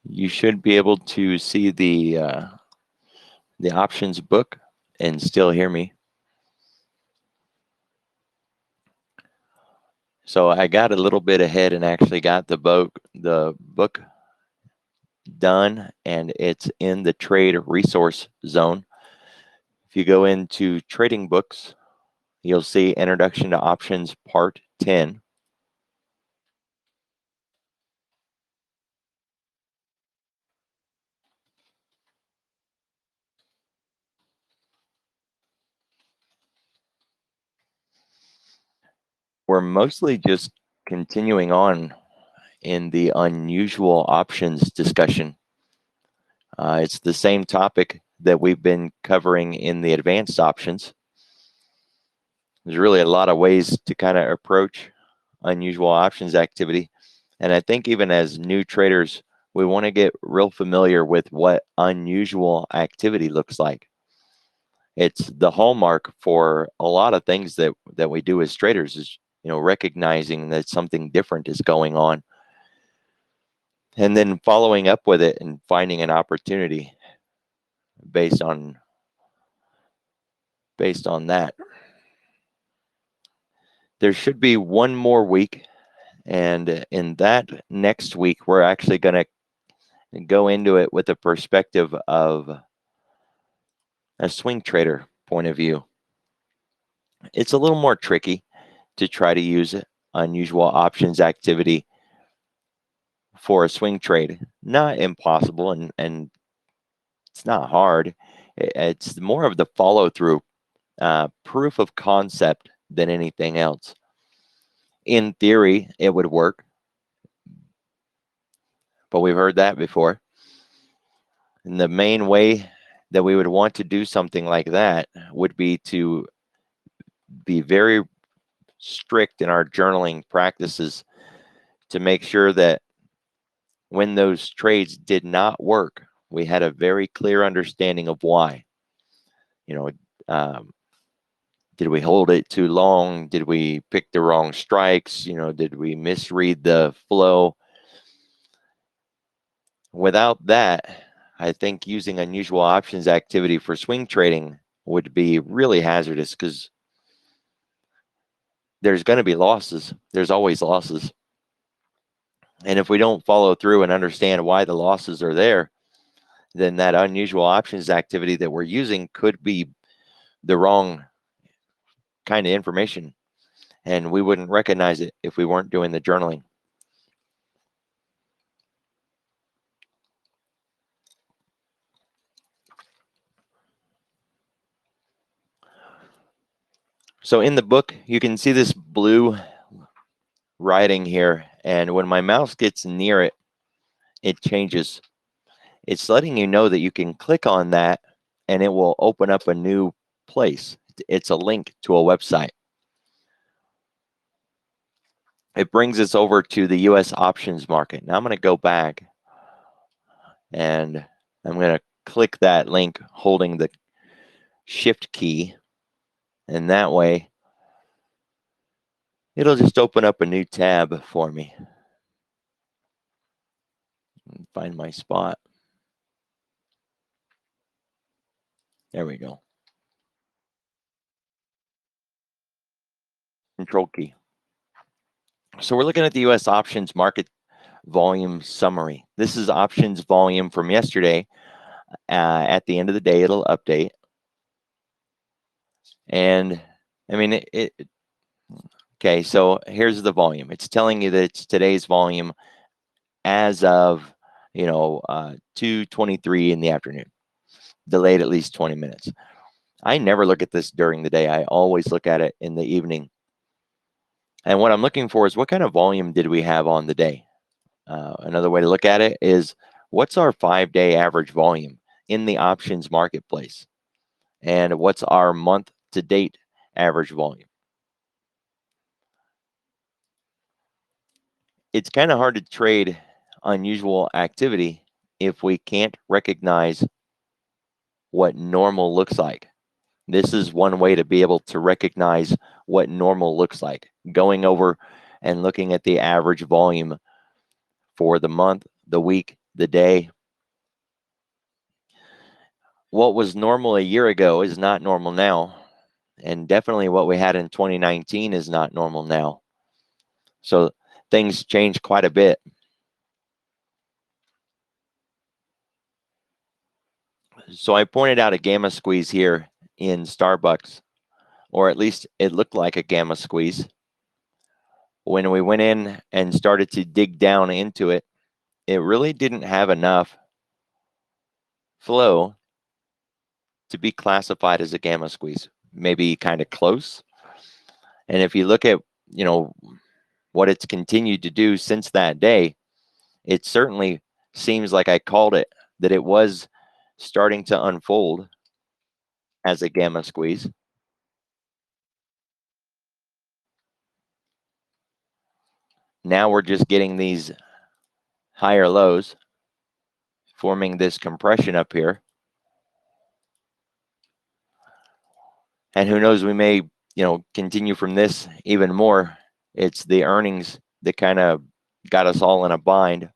You should be able to see the options book and still hear me. So I got a little bit ahead and actually got the book done, and it's in the trade resource zone. If you go into trading books, you'll see Introduction to Options Part 10. We're mostly just continuing on in the unusual options discussion. It's the same topic that we've been covering in the advanced options. There's really a lot of ways to kind of approach unusual options activity. And I think even as new traders, we want to get real familiar with what unusual activity looks like. It's the hallmark for a lot of things that we do as traders is, recognizing that something different is going on and then following up with it and finding an opportunity based on that. There should be one more week, and in that next week, we're actually going to go into it with a perspective of a swing trader point of view. It's a little more tricky to try to use unusual options activity for a swing trade. Not impossible, and it's not hard. It's more of the follow-through, proof of concept than anything else. In theory, it would work, but we've heard that before. And the main way that we would want to do something like that would be to be very strict in our journaling practices to make sure that when those trades did not work, we had a very clear understanding of why. Did we hold it too long? Did we pick the wrong strikes? Did we misread the flow? Without that, I think using unusual options activity for swing trading would be really hazardous because there's going to be losses. There's always losses. And if we don't follow through and understand why the losses are there, then that unusual options activity that we're using could be the wrong kind of information. And we wouldn't recognize it if we weren't doing the journaling. So in the book, you can see this blue writing here. And when my mouse gets near it, it changes. It's letting you know that you can click on that and it will open up a new place. It's a link to a website. It brings us over to the US options market. Now I'm going to go back and I'm going to click that link holding the shift key. And that way, it'll just open up a new tab for me. Find my spot. There we go. Control key. So we're looking at the US options market volume summary. This is options volume from yesterday. At the end of the day, it'll update. And I mean, okay, so here's the volume. It's telling you that it's today's volume as of, 2:23 in the afternoon, delayed at least 20 minutes. I never look at this during the day. I always look at it in the evening. And what I'm looking for is what kind of volume did we have on the day? Another way to look at it is what's our 5-day average volume in the options marketplace? And what's our month to date average volume? It's kind of hard to trade unusual activity if we can't recognize what normal looks like. This is one way to be able to recognize what normal looks like. Going over and looking at the average volume for the month, the week, the day. What was normal a year ago is not normal now. And definitely what we had in 2019 is not normal now. So things change quite a bit. So I pointed out a gamma squeeze here in Starbucks, or at least it looked like a gamma squeeze. When we went in and started to dig down into it, it really didn't have enough flow to be classified as a gamma squeeze. Maybe kind of close. And if you look at, what it's continued to do since that day, it certainly seems like I called it, that it was starting to unfold as a gamma squeeze. Now we're just getting these higher lows forming this compression up here. And who knows, we may, continue from this even more. It's the earnings that kind of got us all in a bind.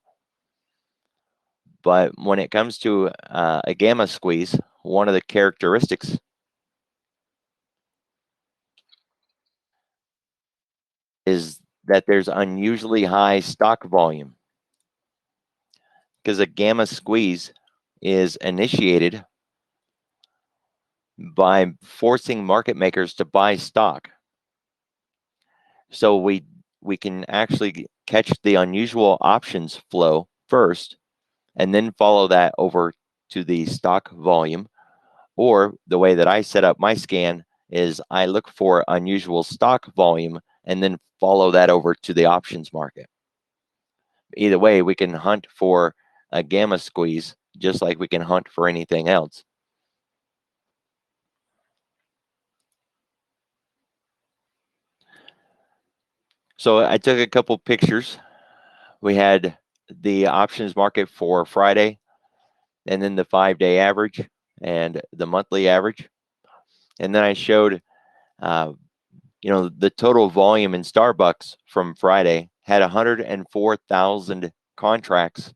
But when it comes to a gamma squeeze, one of the characteristics is that there's unusually high stock volume, because a gamma squeeze is initiated by forcing market makers to buy stock. So we can actually catch the unusual options flow first and then follow that over to the stock volume. Or the way that I set up my scan is I look for unusual stock volume and then follow that over to the options market. Either way, we can hunt for a gamma squeeze just like we can hunt for anything else. So I took a couple pictures. We had the options market for Friday, and then the 5-day average and the monthly average. And then I showed, the total volume in Starbucks from Friday had 104,000 contracts.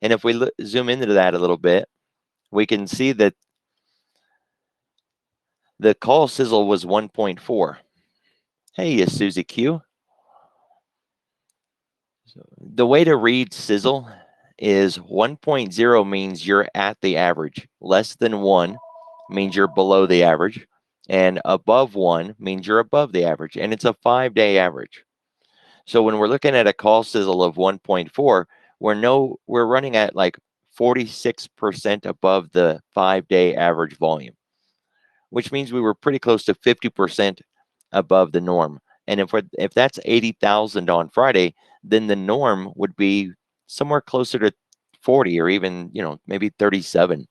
And if we zoom into that a little bit, we can see that the call sizzle was 1.4. Hey, Susie Q. The way to read sizzle is 1.0 means you're at the average. Less than 1 means you're below the average. And above 1 means you're above the average. And it's a 5-day average. So when we're looking at a call sizzle of 1.4, we're running at like 46% above the 5-day average volume, which means we were pretty close to 50% above the norm. And if that's 80,000 on Friday, then the norm would be somewhere closer to 40 or even, maybe 37.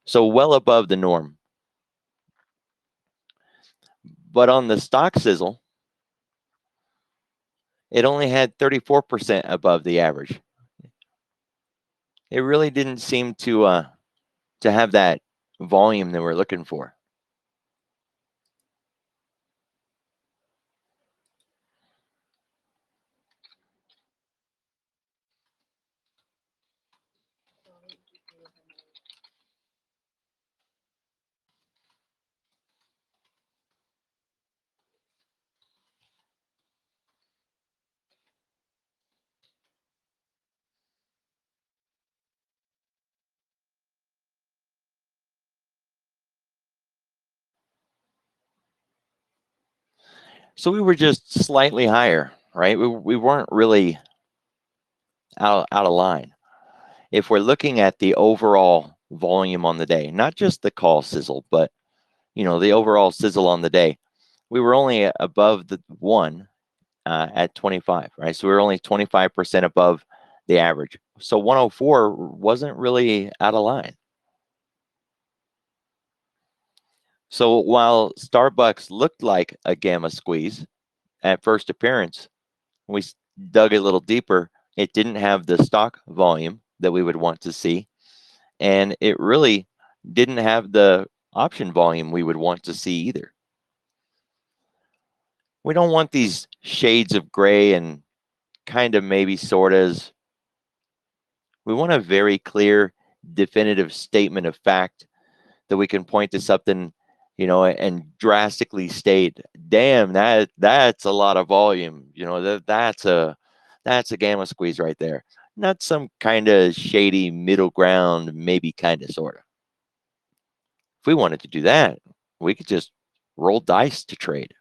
So well above the norm. But on the stock sizzle, it only had 34% above the average. It really didn't seem to have that volume that we're looking for. So we were just slightly higher, right? We weren't really out of line. If we're looking at the overall volume on the day, not just the call sizzle, but the overall sizzle on the day, we were only above the 1 at 25, right? So we were only 25% above the average. So 104 wasn't really out of line. So while Starbucks looked like a gamma squeeze at first appearance, we dug a little deeper. It didn't have the stock volume that we would want to see, and it really didn't have the option volume we would want to see either. We don't want these shades of gray and kind of maybe sortas We want a very clear, definitive statement of fact that we can point to something, and drastically state, damn, that's a lot of volume. That's a gamma squeeze right there. Not some kind of shady middle ground, maybe kind of sort of. If we wanted to do that, we could just roll dice to trade.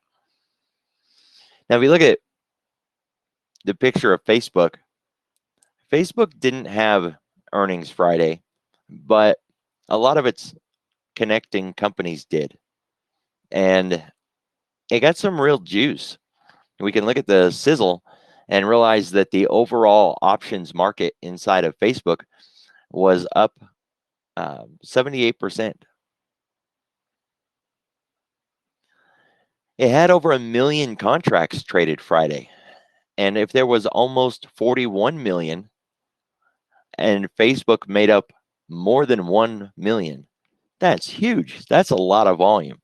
Now, if you look at the picture of Facebook, Facebook didn't have earnings Friday, but a lot of its connecting companies did. And it got some real juice. We can look at the sizzle and realize that the overall options market inside of Facebook was up 78%. It had over 1 million contracts traded Friday. And if there was almost 41 million and Facebook made up more than 1 million, that's huge. That's a lot of volume.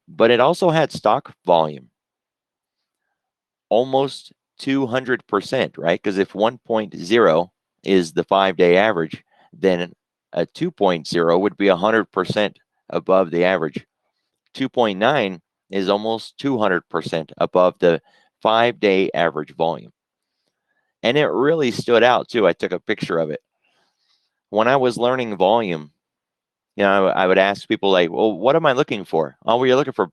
But it also had stock volume, almost 200%, right? Because if 1.0 is the 5-day average, then a 2.0 would be 100% above the average. 2.9 is almost 200% above the 5-day average volume. And it really stood out too. I took a picture of it. When I was learning volume, I would ask people like, well, what am I looking for? Oh, we're looking for,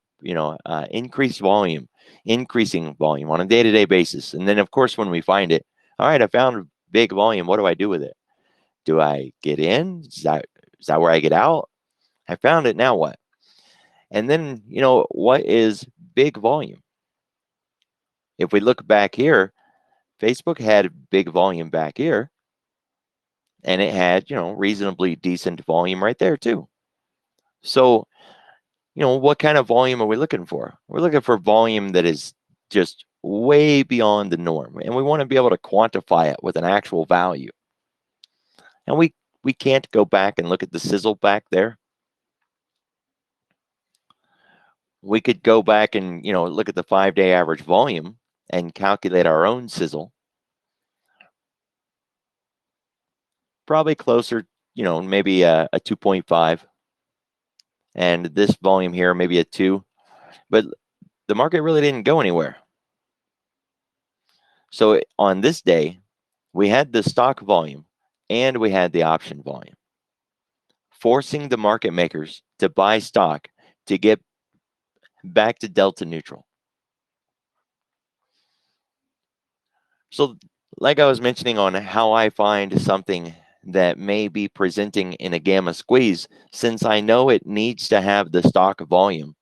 increased volume, increasing volume on a day-to-day basis. And then, of course, when we find it, all right, I found big volume. What do I do with it? Do I get in? Is that where I get out? I found it. Now what? And then, what is big volume? If we look back here, Facebook had big volume back here, and it had, reasonably decent volume right there too. So, what kind of volume are we looking for? We're looking for volume that is just way beyond the norm, and we want to be able to quantify it with an actual value. And we can't go back and look at the sizzle back there. We could go back and, look at the 5-day average volume and calculate our own sizzle. Probably closer, maybe a 2.5. And this volume here, maybe a 2. But the market really didn't go anywhere. So on this day, we had the stock volume and we had the option volume, forcing the market makers to buy stock to get back to delta neutral. So like I was mentioning on how I find something that may be presenting in a gamma squeeze, since I know it needs to have the stock volume,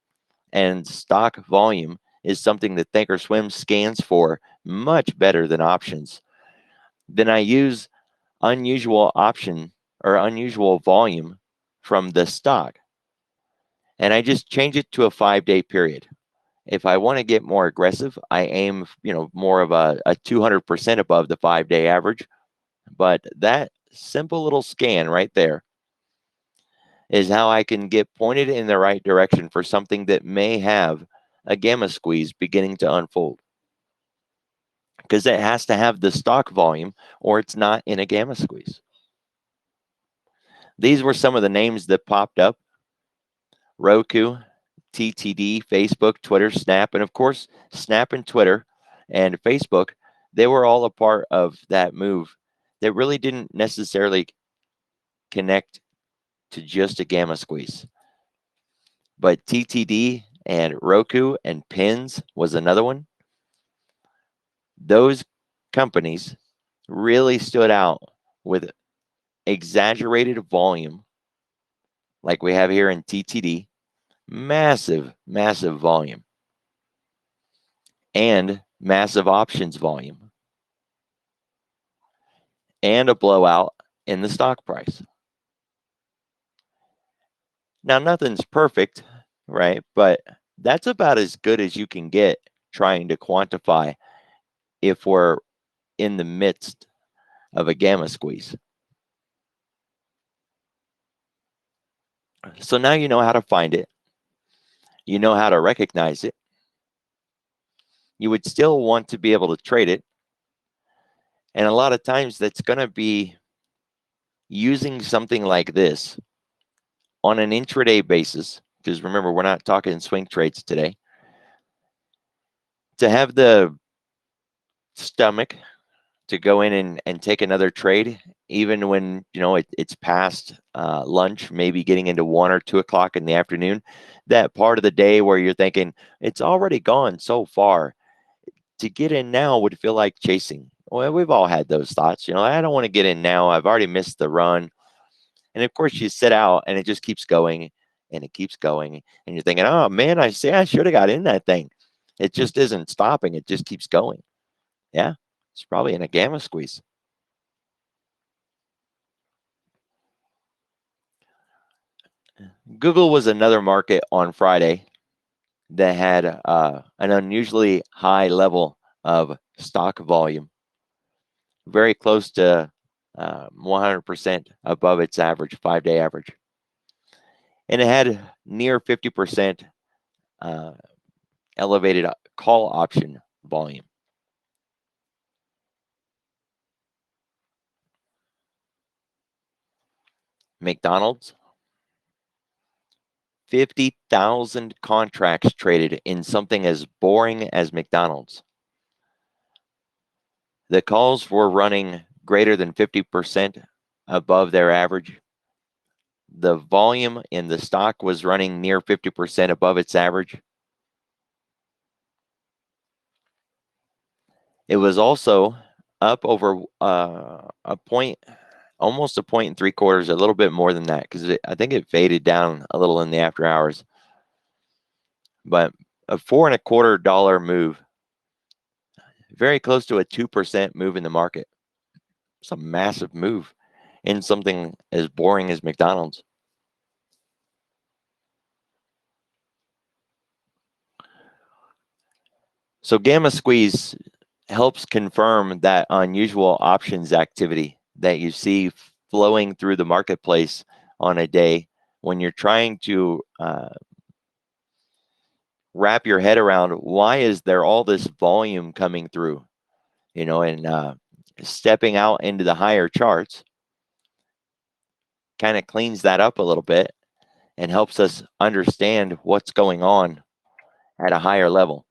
and stock volume is something that Thinkorswim scans for much better than options, then I use unusual option or unusual volume from the stock, and I just change it to a 5-day period. If I want to get more aggressive, I aim, more of a 200% above the 5-day average. But that simple little scan right there is how I can get pointed in the right direction for something that may have a gamma squeeze beginning to unfold. Because it has to have the stock volume or it's not in a gamma squeeze. These were some of the names that popped up: Roku, TTD, Facebook, Twitter, Snap, and of course, Snap and Twitter and Facebook, they were all a part of that move that really didn't necessarily connect to just a gamma squeeze. But TTD and Roku and Pins was another one. Those companies really stood out with exaggerated volume, like we have here in TTD, massive, massive volume, and massive options volume, and a blowout in the stock price. Now, nothing's perfect, right? But that's about as good as you can get trying to quantify if we're in the midst of a gamma squeeze. So now you know how to find it. You know how to recognize it. You would still want to be able to trade it. And a lot of times that's going to be using something like this on an intraday basis, because remember, we're not talking swing trades today, to have the stomach to go in and take another trade, even when it's past lunch, maybe getting into 1 or 2 o'clock in the afternoon, that part of the day where you're thinking it's already gone so far, to get in now would feel like chasing. Well, we've all had those thoughts. I don't want to get in now. I've already missed the run. And of course, you sit out and it just keeps going and it keeps going. And you're thinking, oh man, I should have got in that thing. It just isn't stopping. It just keeps going. Yeah, it's probably in a gamma squeeze. Google was another market on Friday that had an unusually high level of stock volume, very close to 100% above its average, 5-day average. And it had near 50% elevated call option volume. McDonald's, 50,000 contracts traded in something as boring as McDonald's. The calls were running greater than 50% above their average. The volume in the stock was running near 50% above its average. It was also up over a point, almost a point and 3/4, a little bit more than that, because I think it faded down a little in the after hours. But a $4.25 move, very close to a 2% move in the market. It's a massive move in something as boring as McDonald's. So gamma squeeze helps confirm that unusual options activity that you see flowing through the marketplace on a day when you're trying to wrap your head around why is there all this volume coming through, and stepping out into the higher charts kind of cleans that up a little bit and helps us understand what's going on at a higher level.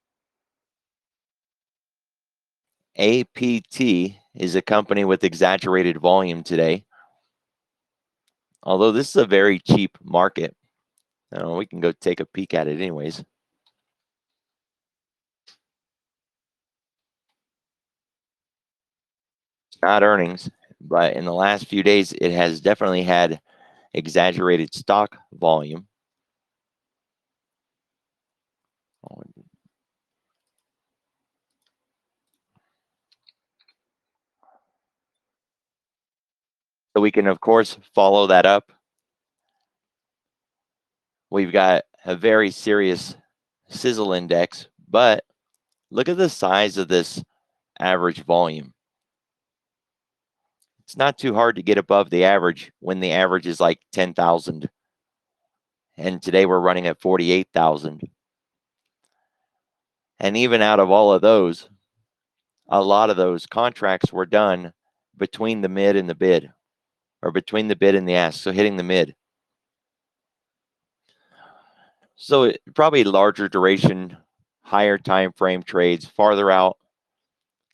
APT is a company with exaggerated volume today. Although this is a very cheap market. We can go take a peek at it anyways. Not earnings, but in the last few days, it has definitely had exaggerated stock volume. So we can, of course, follow that up. We've got a very serious sizzle index, but look at the size of this average volume. It's not too hard to get above the average when the average is like 10,000. And today we're running at 48,000. And even out of all of those, a lot of those contracts were done between the mid and the bid, or between the bid and the ask, so hitting the mid. So probably larger duration, higher time frame trades, farther out.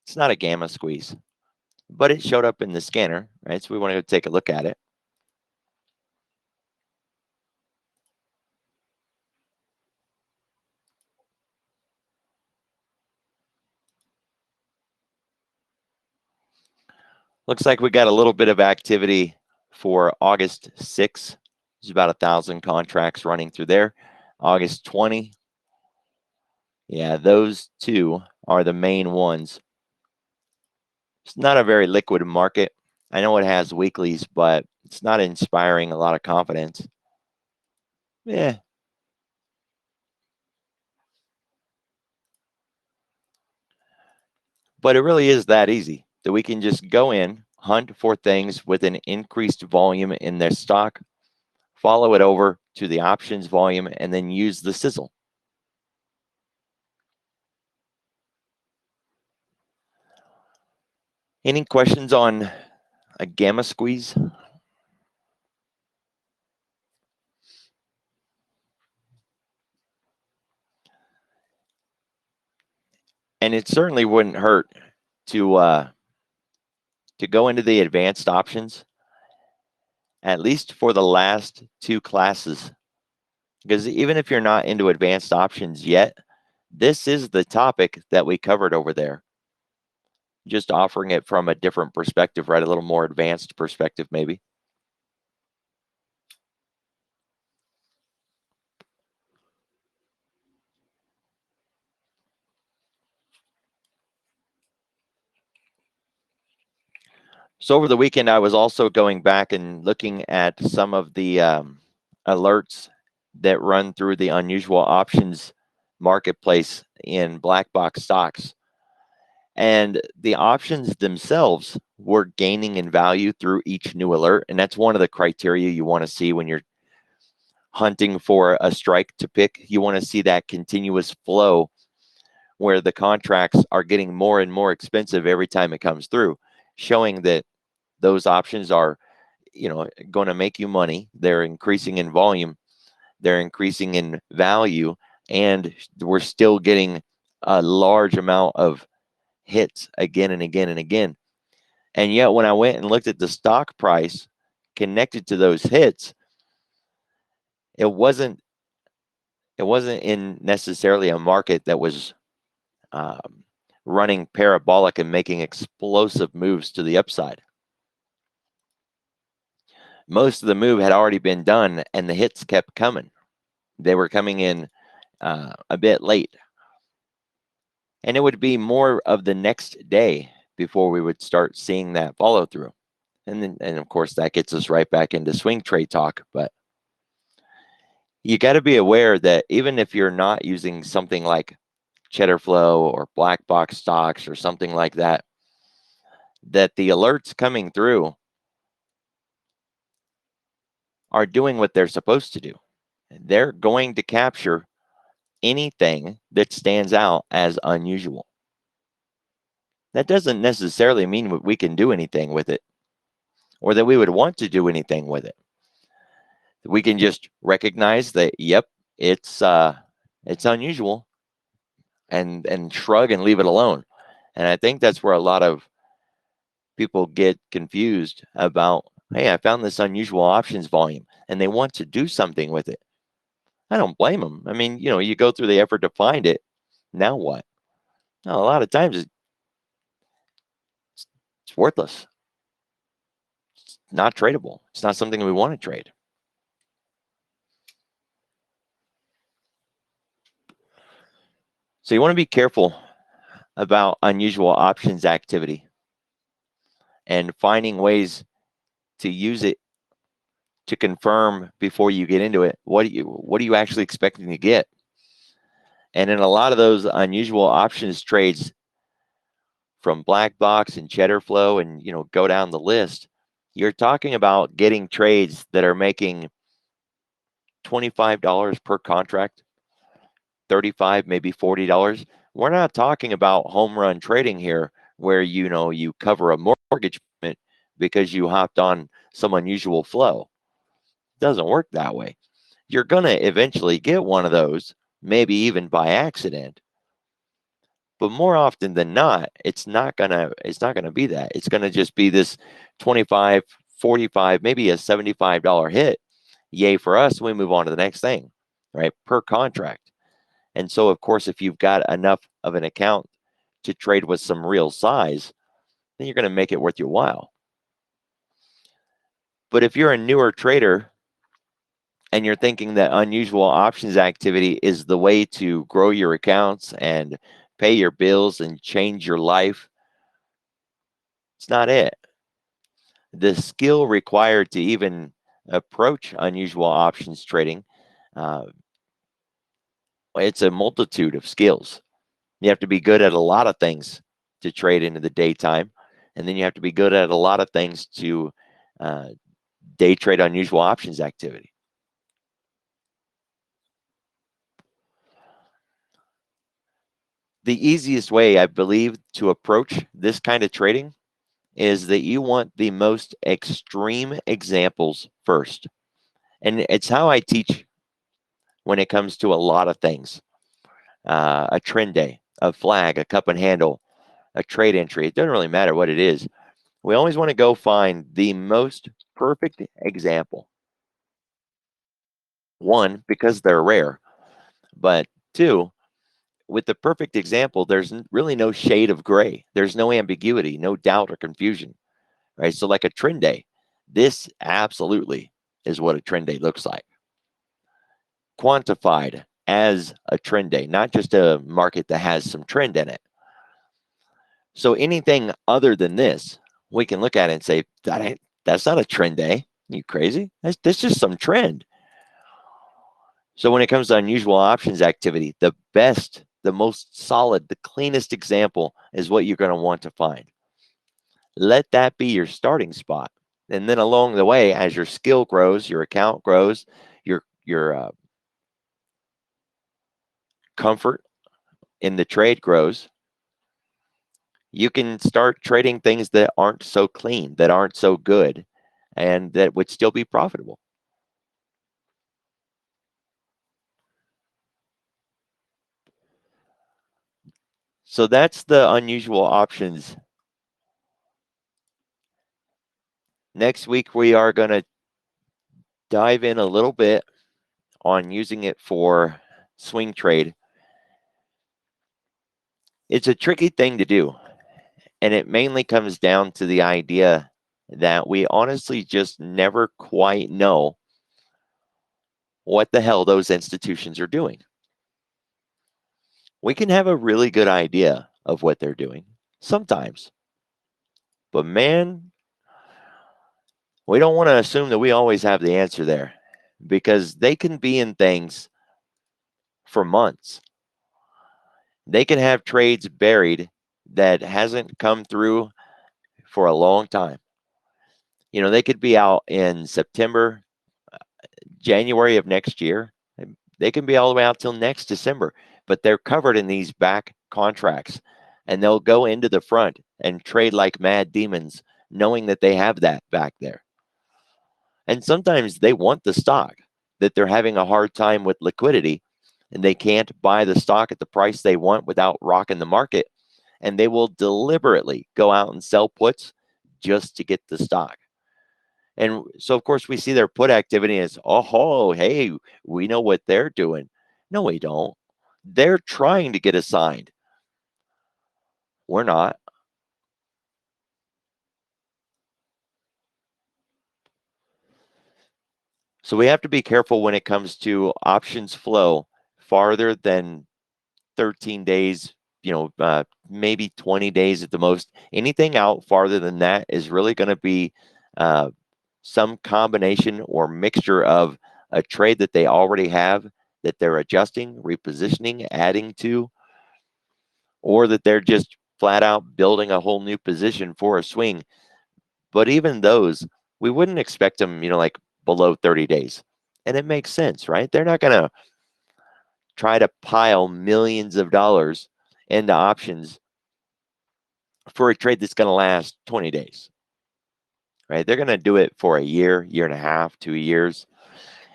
It's not a gamma squeeze, but it showed up in the scanner, right? So we want to go take a look at it. Looks like we got a little bit of activity for August 6th. There's about 1,000 contracts running through there. August 20. Yeah, those two are the main ones. It's not a very liquid market. I know it has weeklies, but it's not inspiring a lot of confidence. Yeah. But it really is that easy that we can just go in, hunt for things with an increased volume in their stock, follow it over to the options volume, and then use the sizzle. Any questions on a gamma squeeze? And it certainly wouldn't hurt to go into the advanced options, at least for the last 2 classes. Because even if you're not into advanced options yet, this is the topic that we covered over there. Just offering it from a different perspective, right? A little more advanced perspective, maybe. So over the weekend, I was also going back and looking at some of the alerts that run through the unusual options marketplace in black box stocks. And the options themselves were gaining in value through each new alert. And that's one of the criteria you want to see when you're hunting for a strike to pick. You want to see that continuous flow where the contracts are getting more and more expensive every time it comes through, showing that those options are, going to make you money. They're increasing in volume, they're increasing in value, and we're still getting a large amount of hits again and again and again. And yet when I went and looked at the stock price connected to those hits, it wasn't in necessarily a market that was running parabolic and making explosive moves to the upside. Most of the move had already been done, and the hits kept coming. They were coming in a bit late. And it would be more of the next day before we would start seeing that follow through. And of course, that gets us right back into swing trade talk. But you got to be aware that even if you're not using something like cheddar flow or black box stocks or something like that, that the alerts coming through are doing what they're supposed to do. They're going to capture anything that stands out as unusual. That doesn't necessarily mean we can do anything with it or that we would want to do anything with it. We can just recognize that, yep, it's unusual, and shrug and leave it alone. And I think that's where a lot of people get confused about, hey, I found this unusual options volume and they want to do something with it. I don't blame them. I mean, you go through the effort to find it. Now what? Now, a lot of times it's worthless. It's not tradable. It's not something we want to trade. So you want to be careful about unusual options activity and finding ways to use it to confirm before you get into it what are you actually expecting to get. And in a lot of those unusual options trades from black box and cheddar flow and go down the list, you're talking about getting trades that are making $25 per contract, 35, maybe $40. We're not talking about home run trading here where you cover a mortgage payment because you hopped on some unusual flow. It doesn't work that way. You're going to eventually get one of those, maybe even by accident. But more often than not, it's not going to be that. It's going to just be this 25, 45, maybe a $75 hit. Yay for us, we move on to the next thing, right? Per contract. And so, of course, if you've got enough of an account to trade with some real size, then you're going to make it worth your while. But if you're a newer trader and you're thinking that unusual options activity is the way to grow your accounts and pay your bills and change your life, it's not it. The skill required to even approach unusual options trading, uh, it's a multitude of skills. You have to be good at a lot of things to trade into the daytime, and then you have to be good at a lot of things to uh, day trade unusual options activity. The easiest way, I believe, to approach this kind of trading is that you want the most extreme examples first. And it's how I teach when it comes to a lot of things. A trend day, a flag, a cup and handle, a trade entry. It doesn't really matter what it is. We always want to go find the most perfect example. One, because they're rare, but two, with the perfect example, there's really no shade of gray. There's no ambiguity, no doubt or confusion, right? So like a trend day, this absolutely is what a trend day looks like. Quantified as a trend day, not just a market that has some trend in it. So anything other than this, we can look at it and say, that's not a trend day. You crazy? That's just some trend. So when it comes to unusual options activity, the best, the most solid, the cleanest example is what you're going to want to find. Let that be your starting spot. And then along the way, as your skill grows, your account grows, your comfort in the trade grows, you can start trading things that aren't so clean, that aren't so good, and that would still be profitable. So that's the unusual options. Next week, we are going to dive in a little bit on using it for swing trade. It's a tricky thing to do, and it mainly comes down to the idea that we honestly just never quite know what the hell those institutions are doing. We can have a really good idea of what they're doing sometimes, but man, we don't want to assume that we always have the answer there, because they can be in things for months. They can have trades buried that hasn't come through for a long time. You know, they could be out in September, January of next year. They can be all the way out till next December, but they're covered in these back contracts, and they'll go into the front and trade like mad demons, knowing that they have that back there. And sometimes they want the stock, that they're having a hard time with liquidity, and they can't buy the stock at the price they want without rocking the market. And they will deliberately go out and sell puts just to get the stock. And so, of course, we see their put activity as, oh, hey, we know what they're doing. No, we don't. They're trying to get assigned. We're not. So we have to be careful when it comes to options flow farther than 13 days, maybe 20 days at the most. Anything out farther than that is really going to be uh, some combination or mixture of a trade that they already have that they're adjusting, repositioning, adding to, or that they're just flat out building a whole new position for a swing. But even those, we wouldn't expect them, like below 30 days. And it makes sense, right? They're not going to try to pile millions of dollars into options for a trade that's going to last 20 days, right? They're going to do it for a year, year and a half, 2 years.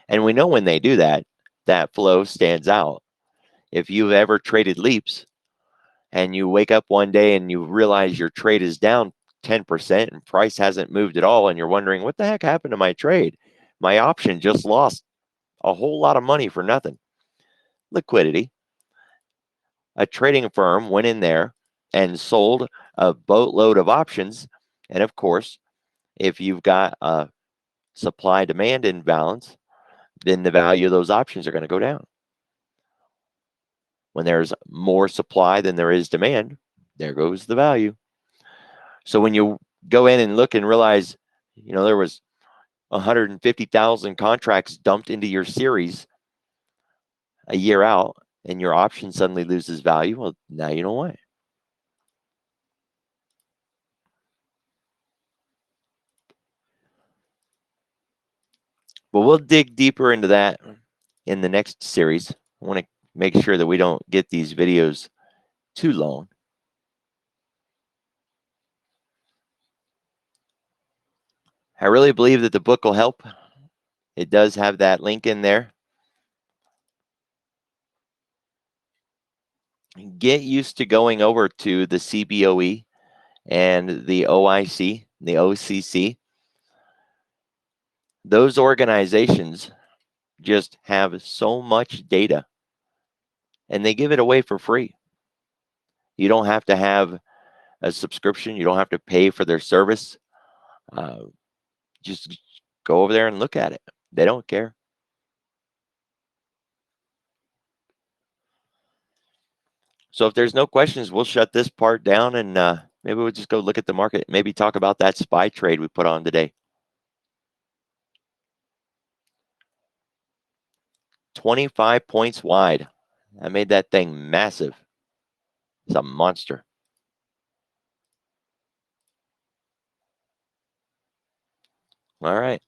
And we know when they do that, that flow stands out. If you've ever traded leaps and you wake up one day and you realize your trade is down 10% and price hasn't moved at all, and you're wondering, what the heck happened to my trade? My option just lost a whole lot of money for nothing. Liquidity. A trading firm went in there and sold a boatload of options. And of course, if you've got a supply demand imbalance, then the value of those options are going to go down. When there's more supply than there is demand, there goes the value. So when you go in and look and realize, there was 150,000 contracts dumped into your series a year out, and your option suddenly loses value, well, now you know why. But we'll dig deeper into that in the next series. I want to make sure that we don't get these videos too long. I really believe that the book will help. It does have that link in there. Get used to going over to the CBOE and the OIC, the OCC. Those organizations just have so much data, and they give it away for free. You don't have to have a subscription. You don't have to pay for their service. Just go over there and look at it. They don't care. So if there's no questions, we'll shut this part down, and maybe we'll just go look at the market. Maybe talk about that SPY trade we put on today. 25 points wide. I made that thing massive. It's a monster. All right.